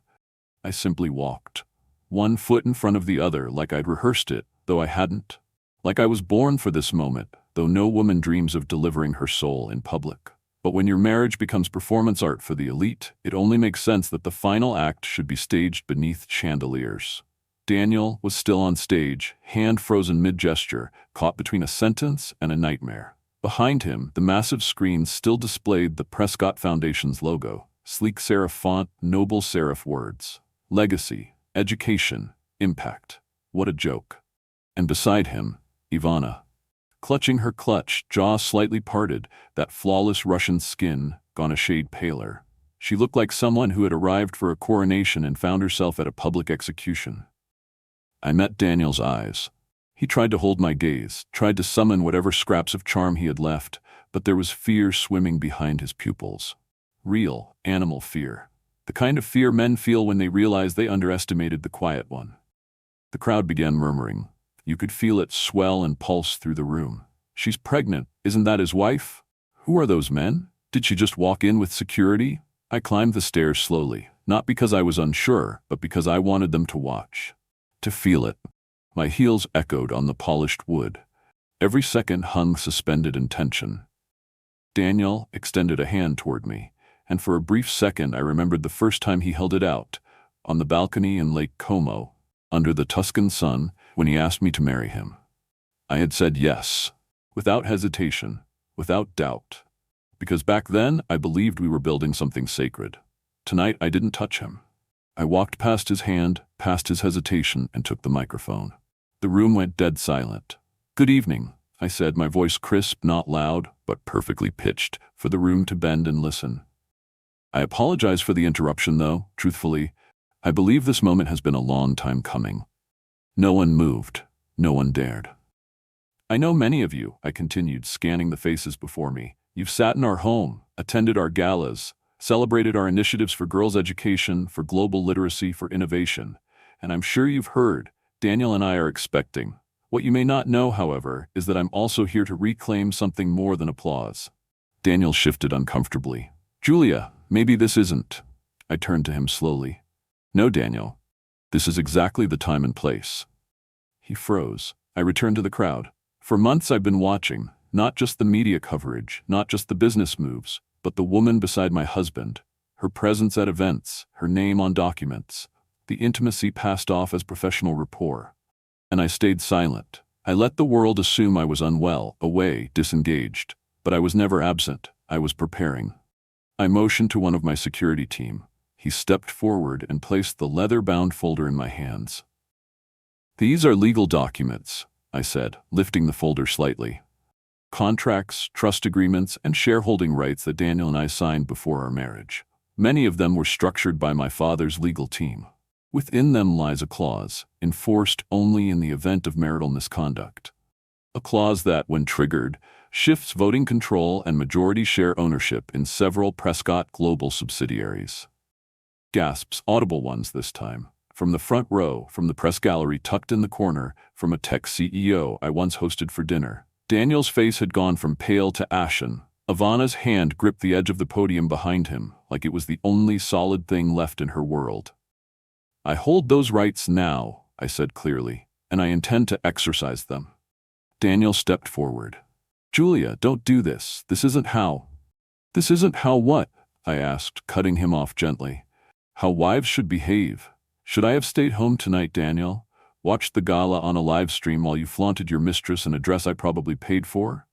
I simply walked. One foot in front of the other, like I'd rehearsed it, though I hadn't. Like I was born for this moment, though no woman dreams of delivering her soul in public. But when your marriage becomes performance art for the elite, it only makes sense that the final act should be staged beneath chandeliers. Daniel was still on stage, hand frozen mid-gesture, caught between a sentence and a nightmare. Behind him, the massive screen still displayed the Prescott Foundation's logo, sleek serif font, noble serif words. Legacy, education, impact. What a joke. And beside him, Ivana. Clutching her clutch, jaw slightly parted, that flawless Russian skin gone a shade paler. She looked like someone who had arrived for a coronation and found herself at a public execution. I met Daniel's eyes. He tried to hold my gaze, tried to summon whatever scraps of charm he had left, but there was fear swimming behind his pupils. Real, animal fear. The kind of fear men feel when they realize they underestimated the quiet one. The crowd began murmuring. You could feel it swell and pulse through the room. She's pregnant. Isn't that his wife? Who are those men? Did she just walk in with security? I climbed the stairs slowly, not because I was unsure, but because I wanted them to watch. To feel it. My heels echoed on the polished wood. Every second hung suspended in tension. Daniel extended a hand toward me, and for a brief second I remembered the first time he held it out, on the balcony in Lake Como, under the Tuscan sun, when he asked me to marry him. I had said yes, without hesitation, without doubt, because back then I believed we were building something sacred. Tonight I didn't touch him. I walked past his hand, past his hesitation, and took the microphone. The room went dead silent. "Good evening," I said, my voice crisp, not loud, but perfectly pitched, for the room to bend and listen. "I apologize for the interruption, though, truthfully. I believe this moment has been a long time coming." No one moved. No one dared. "I know many of you," I continued, scanning the faces before me. "You've sat in our home, attended our galas, celebrated our initiatives for girls' education, for global literacy, for innovation. And I'm sure you've heard, Daniel and I are expecting. What you may not know, however, is that I'm also here to reclaim something more than applause." Daniel shifted uncomfortably. "Julia, maybe this isn't." I turned to him slowly. "No, Daniel. This is exactly the time and place." He froze. I returned to the crowd. "For months I've been watching, not just the media coverage, not just the business moves, but the woman beside my husband, her presence at events, her name on documents, the intimacy passed off as professional rapport. And I stayed silent. I let the world assume I was unwell, away, disengaged. But I was never absent. I was preparing." I motioned to one of my security team. He stepped forward and placed the leather-bound folder in my hands. "These are legal documents," I said, lifting the folder slightly. "Contracts, trust agreements, and shareholding rights that Daniel and I signed before our marriage. Many of them were structured by my father's legal team. Within them lies a clause, enforced only in the event of marital misconduct. A clause that, when triggered, shifts voting control and majority share ownership in several Prescott global subsidiaries." Gasps, audible ones this time. From the front row, from the press gallery tucked in the corner, from a tech CEO I once hosted for dinner. Daniel's face had gone from pale to ashen. Ivana's hand gripped the edge of the podium behind him, like it was the only solid thing left in her world. "I hold those rights now," I said clearly, "and I intend to exercise them." Daniel stepped forward. "Julia, don't do this. This isn't how." "This isn't how what?" I asked, cutting him off gently. "How wives should behave. Should I have stayed home tonight, Daniel? Watched the gala on a live stream while you flaunted your mistress in a dress I probably paid for?"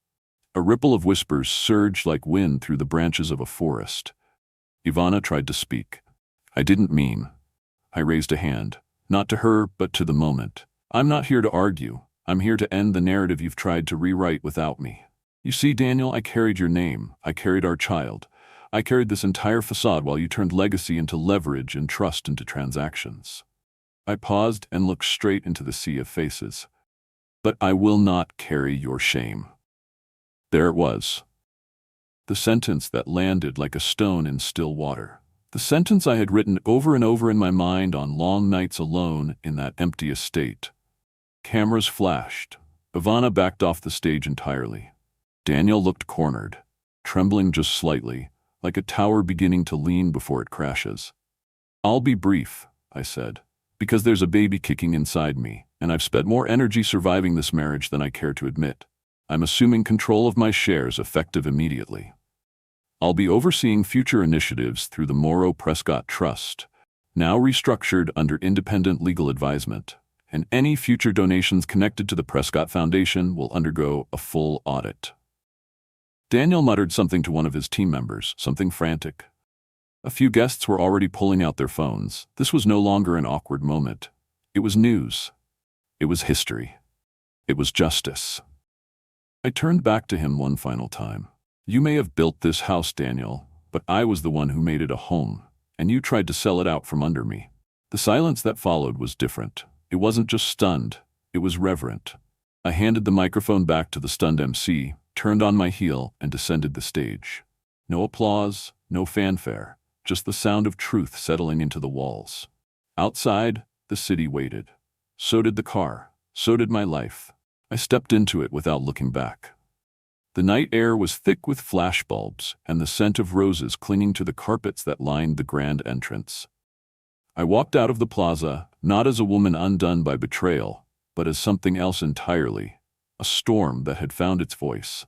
A ripple of whispers surged like wind through the branches of a forest. Ivana tried to speak. "I didn't mean." I raised a hand, not to her, but to the moment. "I'm not here to argue. I'm here to end the narrative you've tried to rewrite without me. You see, Daniel, I carried your name. I carried our child. I carried this entire facade while you turned legacy into leverage and trust into transactions." I paused and looked straight into the sea of faces. "But I will not carry your shame." There it was. The sentence that landed like a stone in still water. The sentence I had written over and over in my mind on long nights alone in that empty estate. Cameras flashed. Ivana backed off the stage entirely. Daniel looked cornered, trembling just slightly, like a tower beginning to lean before it crashes. "I'll be brief," I said, "because there's a baby kicking inside me, and I've spent more energy surviving this marriage than I care to admit. I'm assuming control of my shares effective immediately. I'll be overseeing future initiatives through the Morrow Prescott Trust, now restructured under independent legal advisement, and any future donations connected to the Prescott Foundation will undergo a full audit." Daniel muttered something to one of his team members, something frantic. A few guests were already pulling out their phones. This was no longer an awkward moment. It was news. It was history. It was justice. I turned back to him one final time. "You may have built this house, Daniel, but I was the one who made it a home, and you tried to sell it out from under me." The silence that followed was different. It wasn't just stunned, it was reverent. I handed the microphone back to the stunned MC, turned on my heel, and descended the stage. No applause, no fanfare, just the sound of truth settling into the walls. Outside, the city waited. So did the car. So did my life. I stepped into it without looking back. The night air was thick with flashbulbs and the scent of roses clinging to the carpets that lined the grand entrance. I walked out of the plaza, not as a woman undone by betrayal, but as something else entirely, a storm that had found its voice.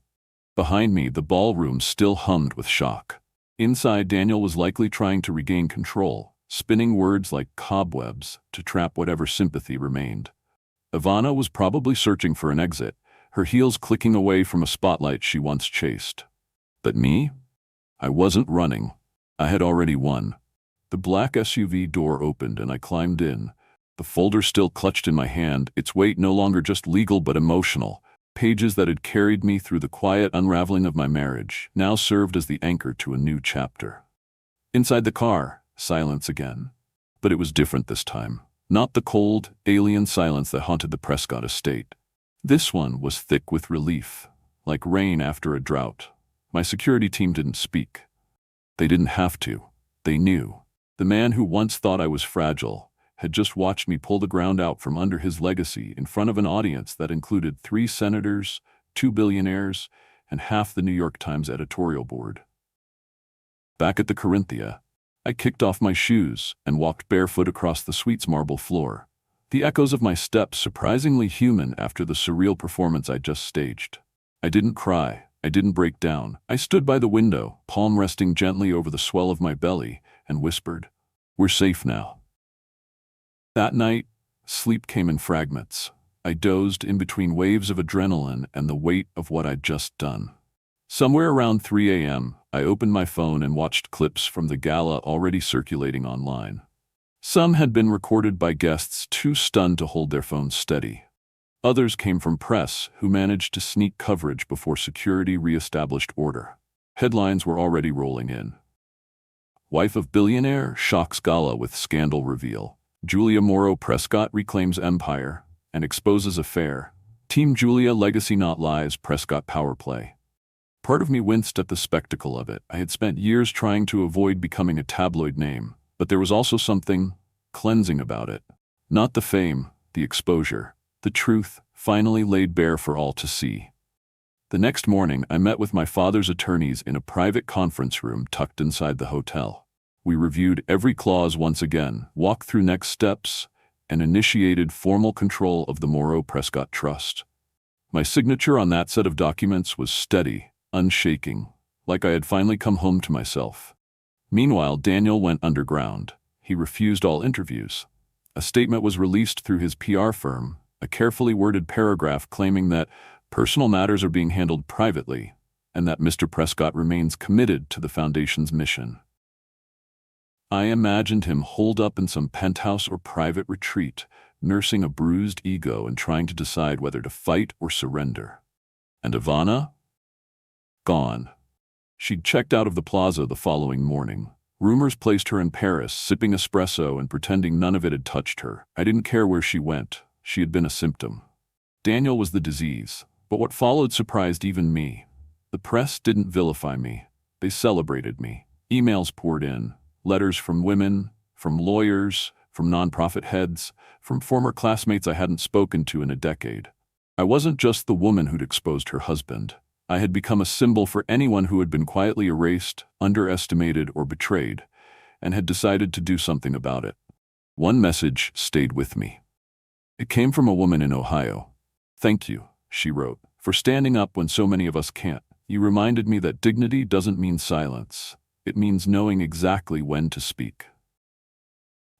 Behind me, the ballroom still hummed with shock. Inside, Daniel was likely trying to regain control, spinning words like cobwebs to trap whatever sympathy remained. Ivana was probably searching for an exit, her heels clicking away from a spotlight she once chased. But me? I wasn't running. I had already won. The black SUV door opened and I climbed in, the folder still clutched in my hand, its weight no longer just legal but emotional. Pages that had carried me through the quiet unraveling of my marriage now served as the anchor to a new chapter. Inside the car, silence again. But it was different this time. Not the cold, alien silence that haunted the Prescott estate. This one was thick with relief, like rain after a drought. My security team didn't speak. They didn't have to. They knew. The man who once thought I was fragile had just watched me pull the ground out from under his legacy in front of an audience that included 3 senators, 2 billionaires, and half the New York Times editorial board. Back at the Corinthia, I kicked off my shoes and walked barefoot across the suite's marble floor, the echoes of my steps surprisingly human after the surreal performance I'd just staged. I didn't cry. I didn't break down. I stood by the window, palm resting gently over the swell of my belly, and whispered, "We're safe now." That night, sleep came in fragments. I dozed in between waves of adrenaline and the weight of what I'd just done. Somewhere around 3 a.m., I opened my phone and watched clips from the gala already circulating online. Some had been recorded by guests too stunned to hold their phones steady. Others came from press who managed to sneak coverage before security re-established order. Headlines were already rolling in. Wife of billionaire shocks gala with scandal reveal. Julia Morrow Prescott reclaims empire and exposes affair. Team Julia legacy not lies, Prescott power play. Part of me winced at the spectacle of it. I had spent years trying to avoid becoming a tabloid name, but there was also something cleansing about it. Not the fame, the exposure, the truth finally laid bare for all to see. The next morning, I met with my father's attorneys in a private conference room tucked inside the hotel. We reviewed every clause once again, walked through next steps, and initiated formal control of the Morrow Prescott Trust. My signature on that set of documents was steady, unshaking, like I had finally come home to myself. Meanwhile, Daniel went underground. He refused all interviews. A statement was released through his PR firm, a carefully worded paragraph claiming that personal matters are being handled privately, and that Mr. Prescott remains committed to the Foundation's mission. I imagined him holed up in some penthouse or private retreat, nursing a bruised ego and trying to decide whether to fight or surrender. And Ivana? Gone. She'd checked out of the plaza the following morning. Rumors placed her in Paris, sipping espresso and pretending none of it had touched her. I didn't care where she went. She had been a symptom. Daniel was the disease, but what followed surprised even me. The press didn't vilify me. They celebrated me. Emails poured in. Letters from women, from lawyers, from nonprofit heads, from former classmates I hadn't spoken to in a decade. I wasn't just the woman who'd exposed her husband. I had become a symbol for anyone who had been quietly erased, underestimated, or betrayed, and had decided to do something about it. One message stayed with me. It came from a woman in Ohio. "Thank you," she wrote, "for standing up when so many of us can't. You reminded me that dignity doesn't mean silence. It means knowing exactly when to speak."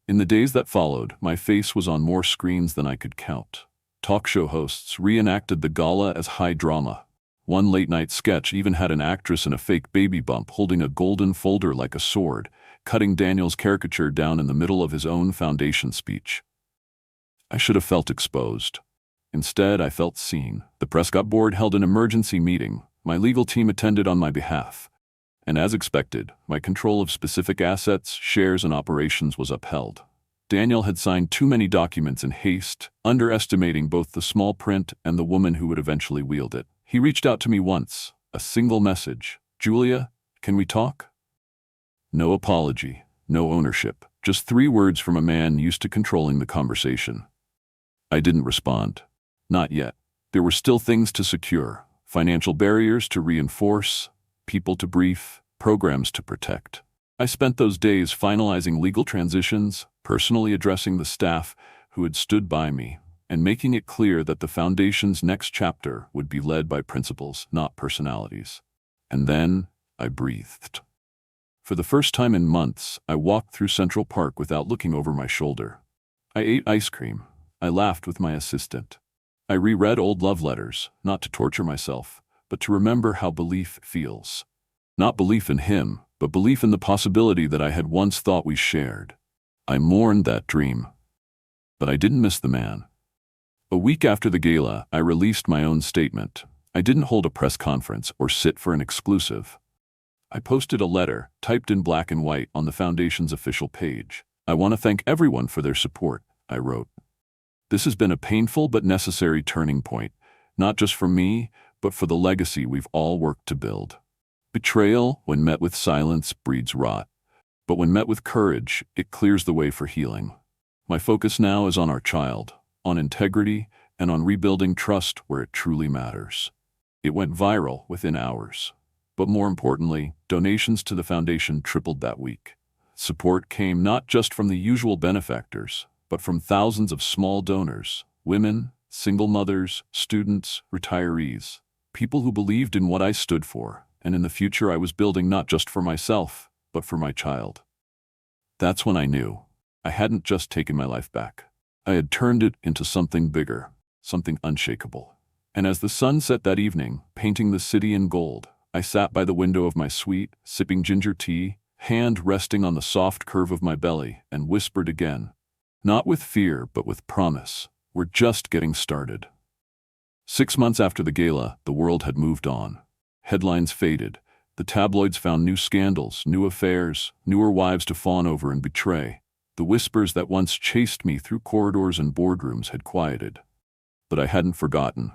In the days that followed, my face was on more screens than I could count. Talk show hosts reenacted the gala as high drama. One late-night sketch even had an actress in a fake baby bump holding a golden folder like a sword, cutting Daniel's caricature down in the middle of his own foundation speech. I should have felt exposed. Instead, I felt seen. The Prescott board held an emergency meeting. My legal team attended on my behalf. And as expected, my control of specific assets, shares, and operations was upheld. Daniel had signed too many documents in haste, underestimating both the small print and the woman who would eventually wield it. He reached out to me once, a single message. "Julia, can we talk?" No apology, no ownership, just 3 words from a man used to controlling the conversation. I didn't respond. Not yet. There were still things to secure, financial barriers to reinforce, people to brief, programs to protect. I spent those days finalizing legal transitions, personally addressing the staff who had stood by me, and making it clear that the foundation's next chapter would be led by principles, not personalities. And then I breathed. For the first time in months, I walked through Central Park without looking over my shoulder. I ate ice cream. I laughed with my assistant. I reread old love letters, not to torture myself, but to remember how belief feels. Not belief in him, but belief in the possibility that I had once thought we shared. I mourned that dream. But I didn't miss the man. A week after the gala, I released my own statement. I didn't hold a press conference or sit for an exclusive. I posted a letter, typed in black and white, on the foundation's official page. I want to thank everyone for their support, I wrote. This has been a painful but necessary turning point, not just for me, but for the legacy we've all worked to build. Betrayal, when met with silence, breeds rot. But when met with courage, it clears the way for healing. My focus now is on our child, on integrity, and on rebuilding trust where it truly matters. It went viral within hours. But more importantly, donations to the foundation tripled that week. Support came not just from the usual benefactors, but from thousands of small donors, women, single mothers, students, retirees, people who believed in what I stood for, and in the future I was building not just for myself, but for my child. That's when I knew I hadn't just taken my life back. I had turned it into something bigger, something unshakable. And as the sun set that evening, painting the city in gold, I sat by the window of my suite, sipping ginger tea, hand resting on the soft curve of my belly, and whispered again, not with fear, but with promise, we're just getting started. 6 months after the gala, the world had moved on. Headlines faded. The tabloids found new scandals, new affairs, newer wives to fawn over and betray. The whispers that once chased me through corridors and boardrooms had quieted. But I hadn't forgotten.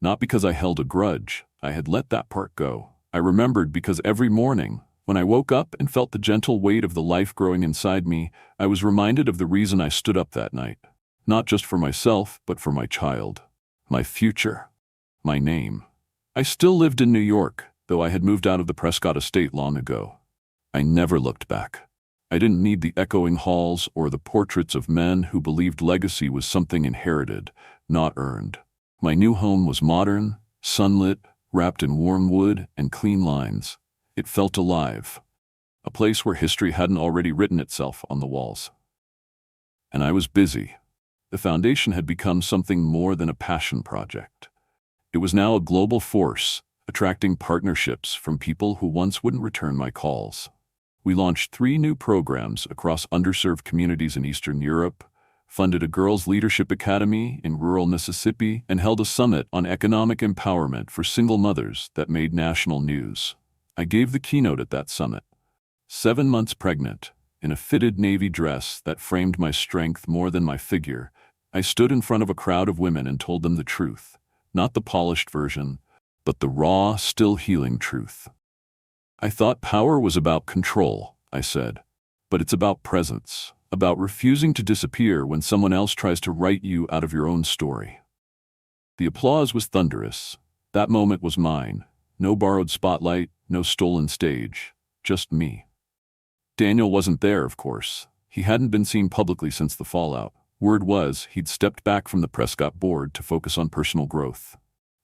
Not because I held a grudge, I had let that part go. I remembered because every morning, when I woke up and felt the gentle weight of the life growing inside me, I was reminded of the reason I stood up that night. Not just for myself, but for my child, my future, my name. I still lived in New York, though I had moved out of the Prescott estate long ago. I never looked back. I didn't need the echoing halls or the portraits of men who believed legacy was something inherited, not earned. My new home was modern, sunlit, wrapped in warm wood and clean lines. It felt alive, a place where history hadn't already written itself on the walls. And I was busy. The foundation had become something more than a passion project. It was now a global force, attracting partnerships from people who once wouldn't return my calls. We launched 3 new programs across underserved communities in Eastern Europe, funded a girls' leadership academy in rural Mississippi, and held a summit on economic empowerment for single mothers that made national news. I gave the keynote at that summit. 7 months pregnant, in a fitted navy dress that framed my strength more than my figure, I stood in front of a crowd of women and told them the truth, not the polished version, but the raw, still healing truth. I thought power was about control, I said, but it's about presence. About refusing to disappear when someone else tries to write you out of your own story. The applause was thunderous. That moment was mine. No borrowed spotlight, no stolen stage, just me. Daniel wasn't there, of course. He hadn't been seen publicly since the fallout. Word was he'd stepped back from the Prescott board to focus on personal growth.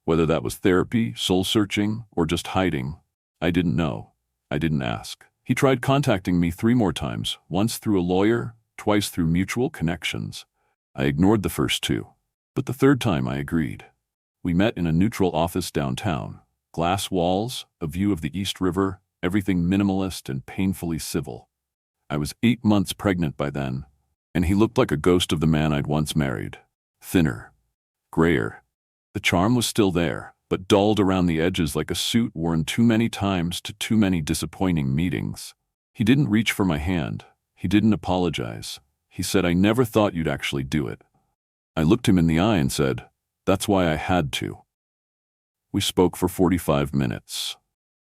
Whether that was therapy, soul-searching, or just hiding, I didn't know. I didn't ask. He tried contacting me 3 more times, once through a lawyer, twice through mutual connections. I ignored the first 2, but the 3rd time I agreed. We met in a neutral office downtown. Glass walls, a view of the East River, everything minimalist and painfully civil. I was 8 months pregnant by then, and he looked like a ghost of the man I'd once married. Thinner, grayer. The charm was still there, but dulled around the edges like a suit worn too many times to too many disappointing meetings. He didn't reach for my hand. He didn't apologize. He said, "I never thought you'd actually do it." I looked him in the eye and said, "That's why I had to." We spoke for 45 minutes.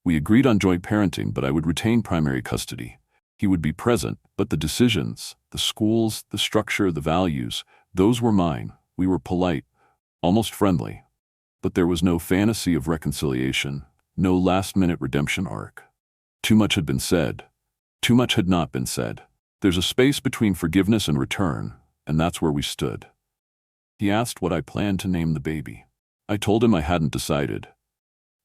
We agreed on joint parenting, but I would retain primary custody. He would be present, but the decisions, the schools, the structure, the values, those were mine. We were polite, almost friendly. But there was no fantasy of reconciliation, no last-minute redemption arc. Too much had been said. Too much had not been said. There's a space between forgiveness and return, and that's where we stood. He asked what I planned to name the baby. I told him I hadn't decided.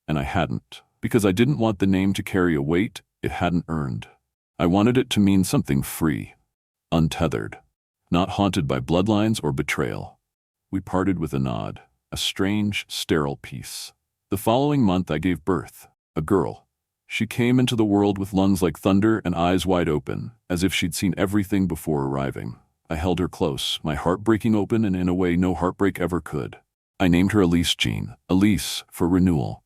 And I hadn't, because I didn't want the name to carry a weight it hadn't earned. I wanted it to mean something free, untethered, not haunted by bloodlines or betrayal. We parted with a nod, a strange, sterile peace. The following month I gave birth, a girl. She came into the world with lungs like thunder and eyes wide open, as if she'd seen everything before arriving. I held her close, my heart breaking open and in a way no heartbreak ever could. I named her Elise Jean, Elise for renewal.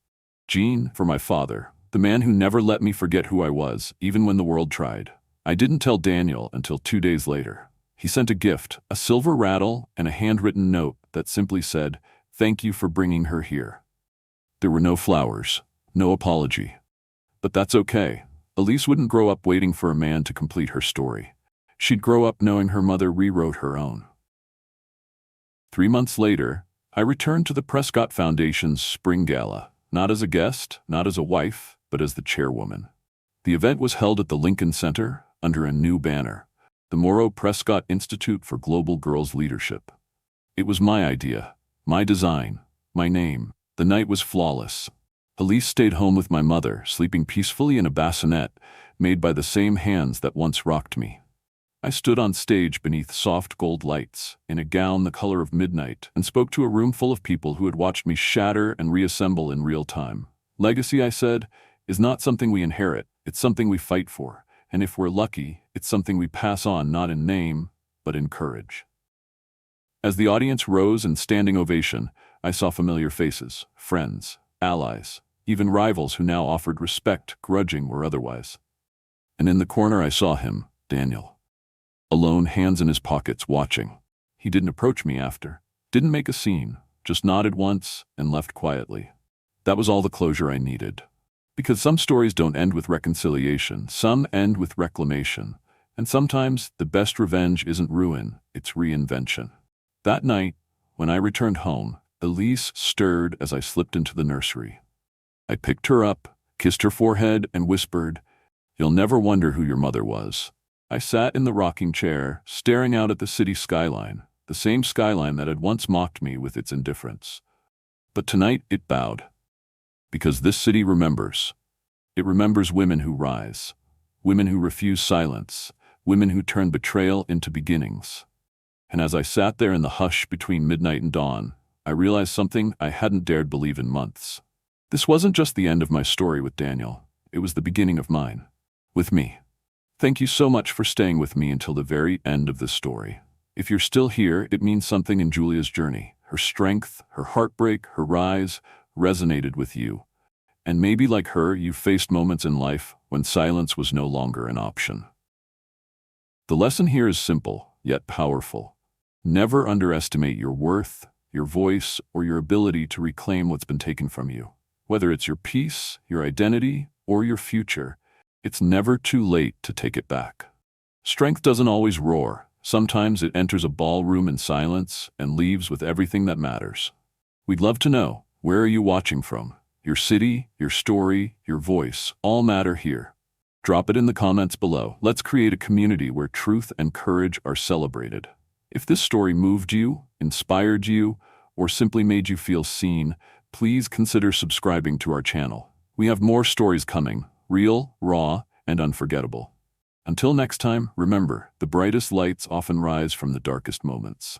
Jean for my father, the man who never let me forget who I was, even when the world tried. I didn't tell Daniel until 2 days later. He sent a gift, a silver rattle and a handwritten note that simply said, "Thank you for bringing her here." There were no flowers, no apology. But that's okay. Elise wouldn't grow up waiting for a man to complete her story. She'd grow up knowing her mother rewrote her own. 3 months later, I returned to the Prescott Foundation's spring gala, not as a guest, not as a wife, but as the chairwoman. The event was held at the Lincoln Center under a new banner, the Morrow Prescott Institute for Global Girls Leadership. It was my idea, my design, my name. The night was flawless. Elise stayed home with my mother, sleeping peacefully in a bassinet made by the same hands that once rocked me. I stood on stage beneath soft gold lights, in a gown the color of midnight, and spoke to a room full of people who had watched me shatter and reassemble in real time. Legacy, I said, is not something we inherit, it's something we fight for, and if we're lucky, it's something we pass on not in name, but in courage. As the audience rose in standing ovation, I saw familiar faces, friends, allies, even rivals who now offered respect, grudging or otherwise. And in the corner I saw him, Daniel. Alone, hands in his pockets, watching. He didn't approach me after, didn't make a scene, just nodded once and left quietly. That was all the closure I needed. Because some stories don't end with reconciliation, some end with reclamation, and sometimes the best revenge isn't ruin, it's reinvention. That night, when I returned home, Elise stirred as I slipped into the nursery. I picked her up, kissed her forehead, and whispered, "You'll never wonder who your mother was." I sat in the rocking chair, staring out at the city skyline, the same skyline that had once mocked me with its indifference. But tonight it bowed. Because this city remembers. It remembers women who rise, women who refuse silence, women who turn betrayal into beginnings. And as I sat there in the hush between midnight and dawn, I realized something I hadn't dared believe in months. This wasn't just the end of my story with Daniel, it was the beginning of mine. With me. Thank you so much for staying with me until the very end of this story. If you're still here, it means something in Julia's journey. Her strength, her heartbreak, her rise resonated with you. And maybe like her, you faced moments in life when silence was no longer an option. The lesson here is simple, yet powerful. Never underestimate your worth, your voice, or your ability to reclaim what's been taken from you. Whether it's your peace, your identity, or your future, it's never too late to take it back. Strength doesn't always roar. Sometimes it enters a ballroom in silence and leaves with everything that matters. We'd love to know, where are you watching from? Your city, your story, your voice, all matter here. Drop it in the comments below. Let's create a community where truth and courage are celebrated. If this story moved you, inspired you, or simply made you feel seen, please consider subscribing to our channel. We have more stories coming, real, raw, and unforgettable. Until next time, remember, the brightest lights often rise from the darkest moments.